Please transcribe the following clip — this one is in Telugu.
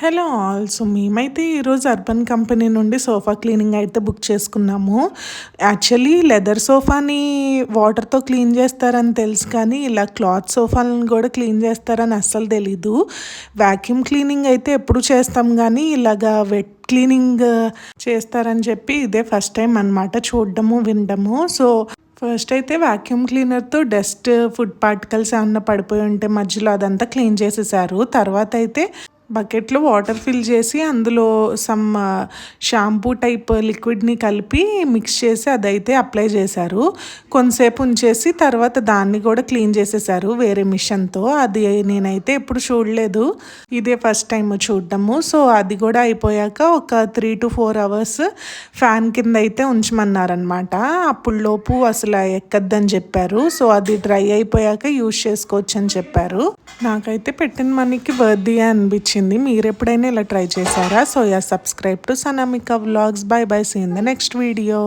Hello all. సో మేమైతే ఈరోజు అర్బన్ కంపెనీ నుండి సోఫా క్లీనింగ్ అయితే బుక్ చేసుకున్నాము. యాక్చువల్లీ లెదర్ సోఫాని వాటర్తో క్లీన్ చేస్తారని తెలుసు, కానీ ఇలా క్లాత్ సోఫాలను కూడా క్లీన్ చేస్తారని అస్సలు తెలీదు. వ్యాక్యూమ్ క్లీనింగ్ అయితే ఎప్పుడు చేస్తాం, కానీ ఇలాగా వెట్ క్లీనింగ్ చేస్తారని చెప్పి ఇదే ఫస్ట్ టైం అనమాట చూడడము వినడము. సో ఫస్ట్ అయితే వాక్యూమ్ క్లీనర్తో డస్ట్ ఫుడ్ పార్టికల్స్ ఏమన్నా పడిపోయి ఉంటే మధ్యలో అదంతా క్లీన్ చేసేసారు. తర్వాత అయితే బకెట్లో వాటర్ ఫిల్ చేసి అందులో సమ్ షాంపూ టైప్ లిక్విడ్ని కలిపి మిక్స్ చేసి అదైతే అప్లై చేశారు. కొంతసేపు ఉంచేసి తర్వాత దాన్ని కూడా క్లీన్ చేసేసారు వేరే మిషన్తో. అది నేనైతే ఎప్పుడు చూడలేదు, ఇదే ఫస్ట్ టైం చూడడము. సో అది కూడా అయిపోయాక ఒక 3 to 4 అవర్స్ ఫ్యాన్ కింద అయితే ఉంచమన్నారనమాట. అప్పుడు లోపు అసలు ఎక్కద్దని చెప్పారు. సో అది డ్రై అయిపోయాక యూజ్ చేసుకోవచ్చు అని చెప్పారు. నాకైతే పెట్టిన మనీకి వర్తీ అనిపించింది. మీరు ఎప్పుడైనా ఇలా ట్రై చేశారా? So ya, subscribe to Sanamika vlogs. Bye bye, see in the next video.